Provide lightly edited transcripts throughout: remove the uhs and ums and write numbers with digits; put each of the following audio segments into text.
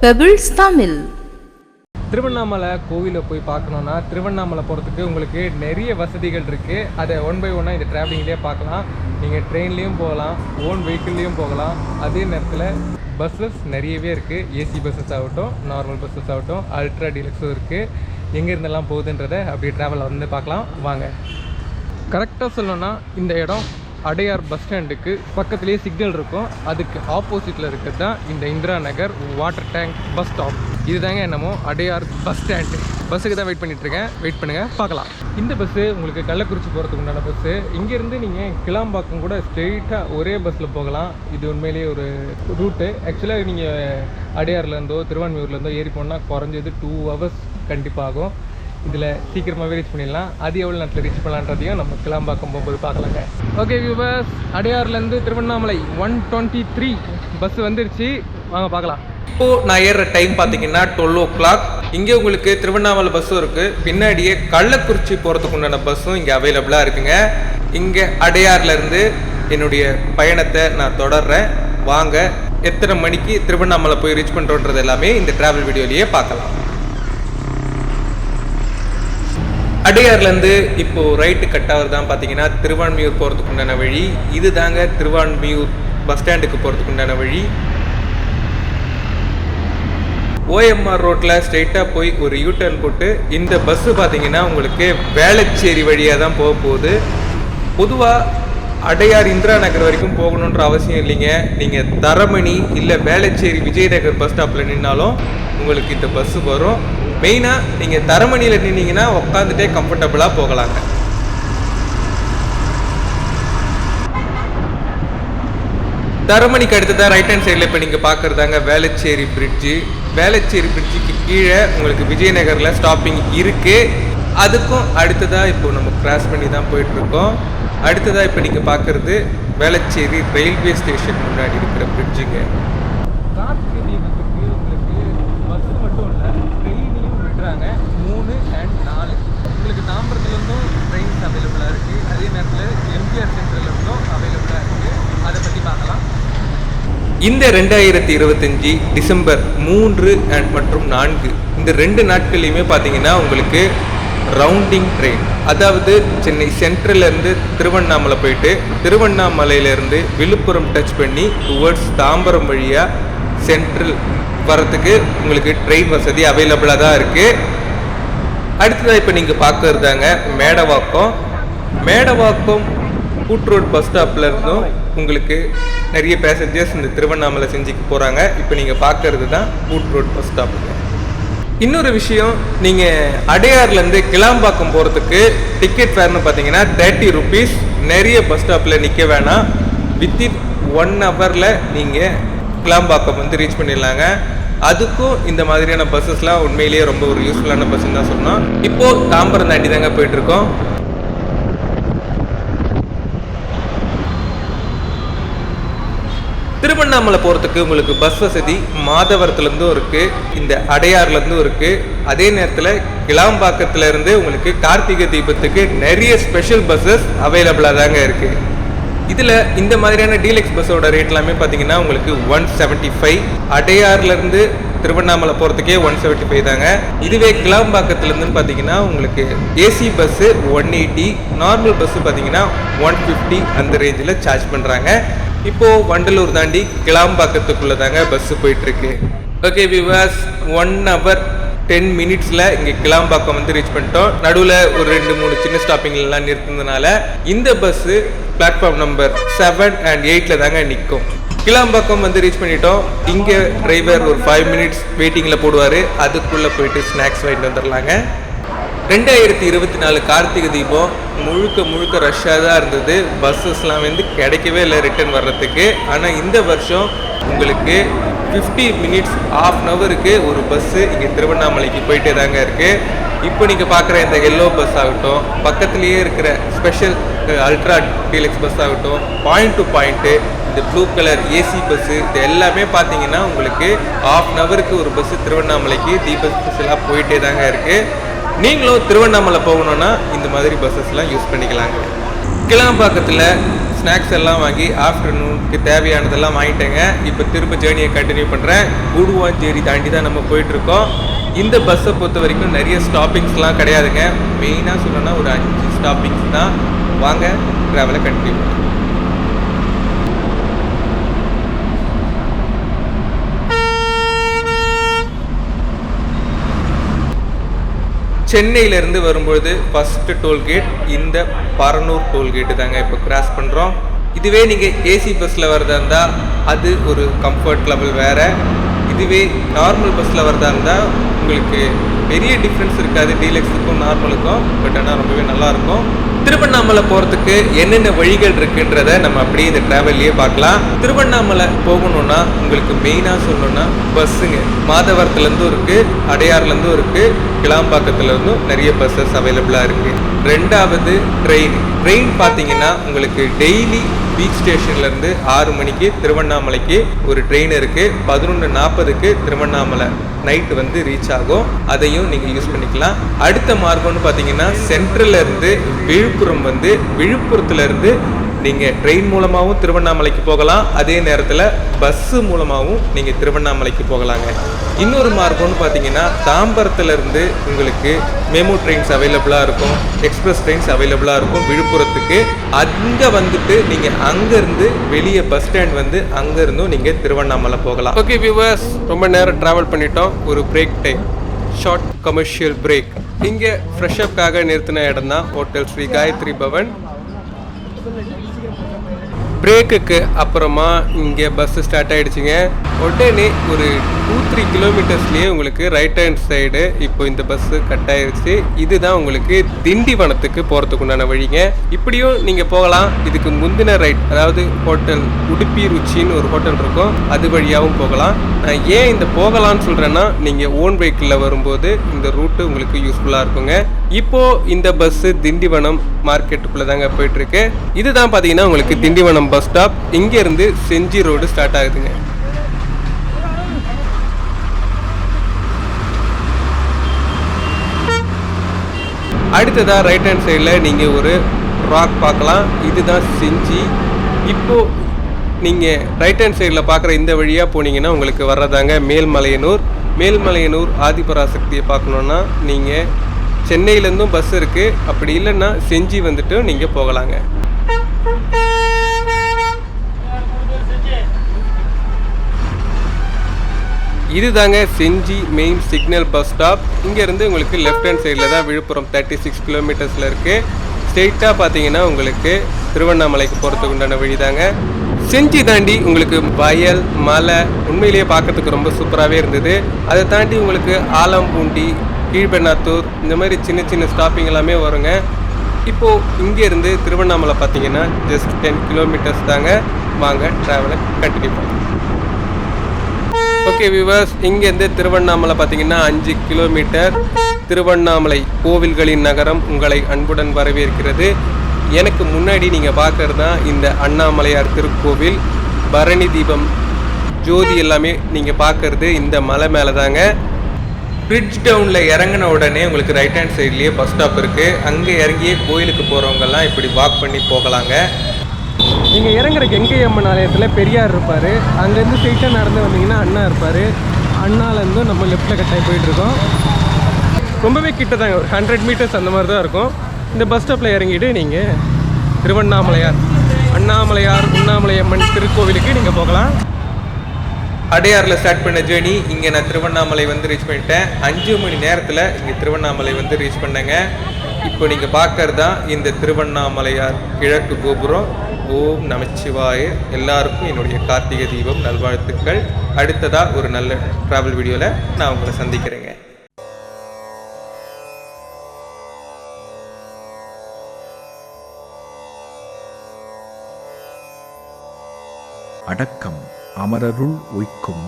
Pebbles Tamil. Tiruvannamalai கோவிலை போய் பார்க்கணுன்னா திருவண்ணாமலை போகிறதுக்கு உங்களுக்கு நிறைய வசதிகள் இருக்குது. அதை ஒன் பை ஒன்னாக இந்த ட்ராவலிங்லேயே பார்க்கலாம். நீங்கள் ட்ரெயின்லேயும் போகலாம், ஓன் வெஹிக்கிள்லேயும் போகலாம். அதே நேரத்தில் பஸ்ஸஸ் நிறையவே இருக்குது. ஏசி பஸ்ஸஸ் ஆகட்டும், நார்மல் பஸ்ஸஸ் ஆகட்டும், அல்ட்ரா டீலக்ஸும் இருக்குது. எங்கே இருந்தெல்லாம் போகுதுன்றதை அப்படியே ட்ராவலில் வந்து பார்க்கலாம் வாங்க. கரெக்டாக சொல்லணும்னா இந்த இடம் அடையார் பஸ் ஸ்டாண்டுக்கு பக்கத்துலேயே சிக்னல் இருக்கும். அதுக்கு ஆப்போசிட்டில் இருக்கிறது தான் இந்த இந்திரா நகர் வாட்டர் டேங்க் பஸ் ஸ்டாப். இதுதாங்க என்னமோ அடையார் பஸ் ஸ்டாண்டு. பஸ்ஸுக்கு தான் வெயிட் பண்ணிகிட்ருக்கேன். வெயிட் பண்ணுங்கள், பார்க்கலாம். இந்த பஸ்ஸு உங்களுக்கு கள்ளக்குறிச்சி போகிறதுக்கு உண்டான பஸ்ஸு. இங்கேருந்து நீங்கள் கிளாம்பாக்கம் கூட ஸ்ட்ரெயிட்டாக ஒரே பஸ்ஸில் போகலாம். இது உண்மையிலேயே ஒரு ரூட்டு. ஆக்சுவலாக நீங்கள் அடையார்லேருந்தோ திருவான்மியூர்லேருந்தோ ஏறி போனால் குறைஞ்சது 2 hours கண்டிப்பாக ஆகும். இதில் சீக்கிரமாகவே ரீச் பண்ணிடலாம். அது எவ்வளோ நேரத்தில் ரீச் பண்ணலான்றதையும் நம்ம கிளாம்பாக்கம் போகும்போது பார்க்கலாங்க. ஓகே வியூவர்ஸ், அடையார்லேருந்து திருவண்ணாமலை 123 பஸ் வந்துருச்சு. வாங்க பார்க்கலாம். இப்போது நான் ஏறுற டைம் பார்த்தீங்கன்னா 12 o'clock. இங்கே உங்களுக்கு திருவண்ணாமலை பஸ்ஸும் இருக்குது. பின்னாடியே கள்ளக்குறிச்சி போகிறதுக்கு உண்டான பஸ்ஸும் இங்கே அவைலபிளாக இருக்குங்க. இங்கே அடையார்லேருந்து என்னுடைய பயணத்தை நான் தொடர்றேன். வாங்க, எத்தனை மணிக்கு திருவண்ணாமலை போய் ரீச் பண்ணுறோன்றது எல்லாமே இந்த ட்ராவல் வீடியோலேயே பார்க்கலாம். அடையார்லேருந்து இப்போது ரைட்டு கட்டாவது தான் பார்த்தீங்கன்னா திருவான்மியூர் போகிறதுக்கு உண்டான வழி. இது தாங்க திருவான்மியூர் பஸ் ஸ்டாண்டுக்கு போகிறதுக்கு உண்டான வழி. OMR ரோட்டில் ஸ்ட்ரெயிட்டாக போய் ஒரு யூட்டர்ன் போட்டு இந்த பஸ்ஸு பார்த்தீங்கன்னா உங்களுக்கு வேளச்சேரி வழியாக தான் போக போகுது. பொதுவாக அடையார் இந்திரா நகர் வரைக்கும் போகணுன்ற அவசியம் இல்லைங்க. நீங்கள் தரமணி இல்லை வேளச்சேரி விஜயநகர் பஸ் ஸ்டாப்பில் நின்னாலும் உங்களுக்கு இந்த பஸ்ஸு வரும். மெயினாக நீங்கள் தரமணியில் நின்னீங்கன்னா உட்காந்துட்டே கம்ஃபர்டபுளாக போகலாங்க. தரமணிக்கு அடுத்ததான் ரைட் ஹேண்ட் சைடில் இப்போ நீங்கள் பார்க்குறதாங்க வேளச்சேரி பிரிட்ஜு. வேளச்சேரி பிரிட்ஜுக்கு கீழே உங்களுக்கு விஜயநகரில் ஸ்டாப்பிங் இருக்குது. அதுக்கும் அடுத்ததாக இப்போ நம்ம கிராஸ் பண்ணி தான் போயிட்டுருக்கோம். அடுத்ததாக இப்போ நீங்கள் பார்க்குறது வேளச்சேரி ரயில்வே ஸ்டேஷன் முன்னாடி இருக்கிற பிரிட்ஜுங்க. கார்த்திகை தீபத்துக்கு உங்களுக்கு பஸ்ஸு மட்டும் இல்லை, ட்ரெயினையும் விடுறாங்க. 3 and 4 உங்களுக்கு தாம்பரத்துலேருந்தும் ட்ரெயின்ஸ் அவைலபிளாக இருக்குது. அதே நேரத்தில் MGR சென்ட்ரல்லேருந்தும் அவைலபிளாக இருக்குது. அதை பற்றி பார்க்கலாம். இந்த 2025 டிசம்பர் 3 மற்றும் 4 இந்த 2 நாட்கள்லையுமே பார்த்தீங்கன்னா உங்களுக்கு ரவுண்டிங் ட்ரெயின், அதாவது சென்னை சென்ட்ரல்லேருந்து திருவண்ணாமலை போயிட்டு திருவண்ணாமலையிலேருந்து விழுப்புரம் டச் பண்ணி டுவர்ட்ஸ் தாம்பரம் வழியாக சென்ட்ரல் வரத்துக்கு உங்களுக்கு ட்ரெயின் வசதி அவைலபிளாக தான் இருக்குது. அடுத்ததாக இப்போ நீங்கள் பார்க்கறதாங்க மேடவாக்கம். மேடவாக்கம் கூட்ரோட் பஸ் ஸ்டாப்பில் இருந்தும் உங்களுக்கு நிறைய பேசஞ்சர்ஸ் இந்த திருவண்ணாமலை செஞ்சுக்கு போகிறாங்க. இப்போ நீங்கள் பார்க்கறது தான் கூட்ரோட் பஸ் ஸ்டாப்புங்க. இன்னொரு விஷயம், நீங்கள் அடையார்லேருந்து கிளாம்பாக்கம் போகிறதுக்கு டிக்கெட் ஃபேர்னு பார்த்தீங்கன்னா 30 rupees. நிறைய பஸ் ஸ்டாப்பில் நிற்க வேணாம். வித்தின் 1 hourல நீங்கள் கிளாம்பாக்கம் வந்து ரீச் பண்ணிடலாங்க. அதுக்கும் இந்த மாதிரியான பஸ்ஸஸ்லாம் உண்மையிலேயே ரொம்ப ஒரு யூஸ்ஃபுல்லான பஸ்ஸுன்னு தான் சொன்னோம். இப்போது தாம்பரம் தாண்டி தாங்க போயிட்டுருக்கோம். திருவண்ணாமலை போகிறதுக்கு உங்களுக்கு பஸ் வசதி மாதவரத்துலேருந்தும் இருக்குது, இந்த அடையார்லேருந்தும் இருக்குது. அதே நேரத்தில் கிளாம்பாக்கத்துலேருந்து உங்களுக்கு கார்த்திகை தீபத்துக்கு நிறைய ஸ்பெஷல் பஸ்ஸஸ் அவைலபிளாக தாங்க இருக்குது. இதில் இந்த மாதிரியான டீலக்ஸ் பஸ்ஸோட ரேட் எல்லாமே பார்த்தீங்கன்னா உங்களுக்கு 175. அடையார்லேருந்து திருவண்ணாமலை போகிறதுக்கே 175 தாங்க. இதுவே கிளாம்பாக்கத்துலேருந்து பார்த்தீங்கன்னா உங்களுக்கு ஏசி பஸ்ஸு 180, நார்மல் பஸ்ஸு பார்த்தீங்கன்னா 150 அந்த ரேஞ்சில் சார்ஜ் பண்ணுறாங்க. இப்போது வண்டலூர் தாண்டி கிளாம்பாக்கத்துக்குள்ளே தாங்க பஸ்ஸு போயிட்டுருக்கு. ஓகே வியூவர்ஸ், 1 hour 10 minutesல இங்கே கிளாம்பாக்கம் வந்து ரீச் பண்ணிட்டோம். நடுவில் ஒரு 2-3 சின்ன ஸ்டாப்பிங்லாம் நிறுத்தினதுனால இந்த பஸ்ஸு பிளாட்ஃபார்ம் நம்பர் 7 and 8ல தாங்க நிற்கும். கிளாம்பாக்கம் வந்து ரீச் பண்ணிட்டோம். இங்கே டிரைவர் ஒரு 5 minutes வெயிட்டிங்கில் போடுவார். அதுக்குள்ளே போயிட்டு ஸ்நாக்ஸ் வாங்கிட்டு வந்துடலாங்க. 2024 கார்த்திகை தீபம் முழுக்க ரஷ்ஷாக தான் இருந்தது. பஸ்ஸஸ்லாம் வந்து கிடைக்கவே இல்லை ரிட்டர்ன் வர்றதுக்கு. ஆனால் இந்த வருஷம் உங்களுக்கு 50 மினிட்ஸ் ½ ஹவருக்கு ஒரு பஸ்ஸு இங்கே திருவண்ணாமலைக்கு போயிட்டே தாங்க இருக்குது. இப்போ நீங்கள் பார்க்குற இந்த எல்லோ பஸ் ஆகட்டும், பக்கத்துலேயே இருக்கிற ஸ்பெஷல் அல்ட்ரா டீலக்ஸ் பஸ் ஆகட்டும், பாயிண்ட் டு பாயிண்ட்டு, இந்த ப்ளூ கலர் ஏசி பஸ்ஸு, இது எல்லாமே பார்த்தீங்கன்னா உங்களுக்கு ½ ஹவருக்கு ஒரு பஸ்ஸு திருவண்ணாமலைக்கு தீபக் ஸ்பெஷலாக போயிட்டே தாங்க இருக்குது. நீங்களும் திருவண்ணாமலை போகணுன்னா இந்த மாதிரி பஸ்ஸஸ்லாம் யூஸ் பண்ணிக்கலாங்க. கிளாம்பாக்கத்தில் ஸ்நாக்ஸ் எல்லாம் வாங்கி ஆஃப்டர்நூனுக்கு தேவையானதெல்லாம் வாங்கிட்டேங்க. இப்போ திரும்ப ஜேர்னியை கண்டினியூ பண்ணுறேன். கூடுவாஞ்சேரி தாண்டி தான் நம்ம போயிட்டுருக்கோம். இந்த பஸ்ஸை பொறுத்த வரைக்கும் நிறைய ஸ்டாப்பிங்ஸ்லாம் கிடையாதுங்க. மெயினாக சொல்லணும்னா ஒரு 5 ஸ்டாப்பிங்ஸ் தான். வாங்க ட்ராவலை கண்டினியூ பண்ணுறோம். சென்னையிலேருந்து வரும்பொழுது ஃபஸ்ட்டு டோல்கேட் இந்த பரனூர் டோல்கேட்டு தாங்க இப்போ கிராஸ் பண்ணுறோம். இதுவே நீங்கள் ஏசி பஸ்ஸில் வரதா இருந்தால் அது ஒரு கம்ஃபர்ட் லெவல் வேறு. இதுவே நார்மல் பஸ்ஸில் வரதா இருந்தால் உங்களுக்கு பெரிய டிஃப்ரென்ஸ் இருக்காது டீலக்ஸுக்கும் நார்மலுக்கும். பட் ஆனால் ரொம்பவே நல்லாயிருக்கும். திருவண்ணாமலை போகிறதுக்கு என்னென்ன வழிகள் இருக்குன்றதை நம்ம அப்படியே இந்த ட்ராவல்லையே பார்க்கலாம். திருவண்ணாமலை போகணுன்னா உங்களுக்கு மெயினாக சொல்லணுன்னா பஸ்ஸுங்க மாதவரத்துலேருந்தும் இருக்குது, அடையார்லேருந்தும் இருக்குது, கிளாம்பாக்கத்துலேருந்தும் நிறைய பஸ்ஸஸ் அவைலபிளாக இருக்குது. ரெண்டாவது ட்ரெயின் பார்த்தீங்கன்னா உங்களுக்கு டெய்லி பீச் ஸ்டேஷன்லேருந்து 6 மணிக்கு திருவண்ணாமலைக்கு ஒரு ட்ரெயின் இருக்குது. 11:40க்கு திருவண்ணாமலை நைட்டு வந்து ரீச் ஆகும். அதையும் நீங்கள் யூஸ் பண்ணிக்கலாம். அடுத்த மார்க்கம்னு பார்த்தீங்கன்னா சென்ட்ரல்லேருந்து விழுப்புரம் வந்து விழுப்புரத்துலேருந்து நீங்கள் ட்ரெயின் மூலமாகவும் திருவண்ணாமலைக்கு போகலாம். அதே நேரத்தில் பஸ்ஸு மூலமாகவும் நீங்கள் திருவண்ணாமலைக்கு போகலாங்க. இன்னொரு மார்க்கம்னு பார்த்தீங்கன்னா தாம்பரத்துலேருந்து உங்களுக்கு மெமு ட்ரெயின்ஸ் அவைலபிளாக இருக்கும், எக்ஸ்பிரஸ் ட்ரெயின்ஸ் அவைலபிளாக இருக்கும் விழுப்புரத்துக்கு. அங்கே வந்துட்டு நீங்கள் அங்கேருந்து வெளியே பஸ் ஸ்டாண்ட் வந்து அங்கேருந்தும் நீங்கள் திருவண்ணாமலை போகலாம். ஓகே வியூவர்ஸ், ரொம்ப நேரம் ட்ராவல் பண்ணிட்டோம். ஒரு break time, short commercial break. இங்கே ஃப்ரெஷ்அப்காக நிறுத்தின இடம் தான் ஹோட்டல் ஸ்ரீ காயத்ரி பவன். பிரேக்குக்கு அப்புறமா இங்கே பஸ்ஸு ஸ்டார்ட் ஆகிடுச்சிங்க. உடனே ஒரு 2-3 கிலோமீட்டர்ஸ்லேயே உங்களுக்கு ரைட் ஹேண்ட் சைடு இப்போ இந்த பஸ்ஸு கட் ஆயிடுச்சு. இதுதான் உங்களுக்கு திண்டிவனத்துக்கு போகிறதுக்கு உண்டான வழிங்க. இப்படியும் நீங்கள் போகலாம். இதுக்கு முந்தின ரைட், அதாவது ஹோட்டல் உடுப்பி ருச்சின்னு ஒரு ஹோட்டல் இருக்கும், அது வழியாகவும் போகலாம். நான் ஏன் இந்த போகலான்னு சொல்கிறேன்னா, நீங்கள் ஓன் வெஹிக்கிளில் வரும்போது இந்த ரூட்டு உங்களுக்கு யூஸ்ஃபுல்லாக இருக்குங்க. இப்போது இந்த பஸ்ஸு திண்டிவனம் மார்க்கெட்டுக்குள்ளே தாங்க போயிட்டுருக்கு. இதுதான் பார்த்தீங்கன்னா உங்களுக்கு திண்டிவனம் பஸ் ஸ்டாப். இங்கேருந்து செஞ்சி ரோடு ஸ்டார்ட் ஆகுதுங்க. அடுத்ததாக ரைட் ஹேண்ட் சைடில் நீங்கள் ஒரு ராக் பார்க்கலாம். இதுதான் செஞ்சி. இப்போது நீங்கள் ரைட் ஹேண்ட் சைடில் பார்க்குற இந்த வழியாக போனீங்கன்னா உங்களுக்கு வர்றதாங்க மேல்மலையனூர் ஆதிபராசக்தியை பார்க்கணுன்னா நீங்கள் சென்னையிலேருந்தும் பஸ் இருக்குது. அப்படி இல்லைன்னா செஞ்சி வந்துட்டு நீங்கள் போகலாங்க. இதுதாங்க செஞ்சி மெயின் சிக்னல் பஸ் ஸ்டாப். இங்கேருந்து உங்களுக்கு லெஃப்ட் ஹேண்ட் சைடில் தான் விழுப்புரம் 36 கிலோமீட்டர்ஸில் இருக்குது. ஸ்ட்ரெயிட்டாக பார்த்தீங்கன்னா உங்களுக்கு திருவண்ணாமலைக்கு போகிறதுக்கு உண்டான வழி தாங்க. செஞ்சி தாண்டி உங்களுக்கு வயல், மலை உண்மையிலேயே பார்க்கறதுக்கு ரொம்ப சூப்பராகவே இருந்தது. அதை தாண்டி உங்களுக்கு ஆலம்பூண்டி, கீழ்பெண்ணாத்தூர், இந்த மாதிரி சின்ன சின்ன ஸ்டாப்பிங் எல்லாமே வருங்க. இப்போது இங்கேருந்து திருவண்ணாமலை பார்த்தீங்கன்னா ஜஸ்ட் 10 கிலோமீட்டர்ஸ் தாங்க. வாங்க ட்ராவலை கண்டினியூ பண்ணலாம். ஓகே வியூவர்ஸ், இங்கேருந்து திருவண்ணாமலை பார்த்தீங்கன்னா 5 கிலோமீட்டர். திருவண்ணாமலை கோவில்களின் நகரம் உங்களை அன்புடன் வரவேற்கிறது. எனக்கு முன்னாடி நீங்கள் பார்க்குறது தான் இந்த அண்ணாமலையார் திருக்கோவில். பரணி தீபம், ஜோதி எல்லாமே நீங்கள் பார்க்குறது இந்த மலை மேலே தாங்க. பிரிட்ஜ் டவுனில் இறங்கின உடனே உங்களுக்கு ரைட் ஹேண்ட் சைட்லேயே பஸ் ஸ்டாப் இருக்குது. அங்கே இறங்கியே கோயிலுக்கு போகிறவங்கெல்லாம் இப்படி வாக் பண்ணி போகலாங்க. நீங்கள் இறங்குற கங்கை அம்மன் ஆலயத்தில் பெரியார் இருப்பார். அங்கேருந்து ஸ்ட்ரெயிட்டாக நடந்து வந்தீங்கன்னா அண்ணா இருப்பார். அண்ணாலேருந்தும் நம்ம லெஃப்ட்டில் கட்டாயி போயிட்டுருக்கோம். ரொம்பவே கிட்ட தாங்க, ஒரு 100 மீட்டர்ஸ் அந்த மாதிரி தான் இருக்கும். இந்த பஸ் ஸ்டாப்பில் இறங்கிட்டு நீங்கள் அண்ணாமலையார் உண்ணாமலையம்மன் திருக்கோவிலுக்கு நீங்கள் போகலாம். அடையாரில் ஸ்டார்ட் பண்ண ஜேர்னி இங்கே நான் திருவண்ணாமலை வந்து ரீச் பண்ணிட்டேன். 5 மணி நேரத்தில் இங்கே திருவண்ணாமலை வந்து ரீச் பண்ணேங்க. இப்போ நீங்கள் பார்க்கறது தான் இந்த திருவண்ணாமலையார் கிழக்கு கோபுரம். ஓம் நமச்சிவாய. எல்லாருக்கும் என்னுடைய கார்த்திகை தீபம் நல்வாழ்த்துக்கள். அடுத்ததாக ஒரு நல்ல ட்ராவல் வீடியோவில் நான் உங்களை சந்திக்கிறேங்க. அடக்கம் அமரருள் உய்க்கும்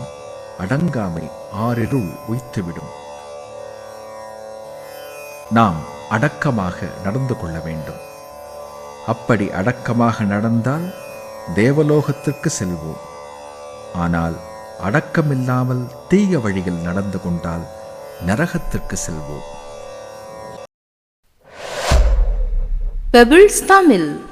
அடங்காமை ஆறிருள் உய்த்துவிடும். நாம் அடக்கமாக நடந்து கொள்ள வேண்டும். அப்படி அடக்கமாக நடந்தால் தேவலோகத்திற்கு செல்வோம். ஆனால் அடக்கமில்லாமல் தீய வழியில் நடந்து கொண்டால் நரகத்திற்கு செல்வோம். பெபிள்ஸ் தமிழ்.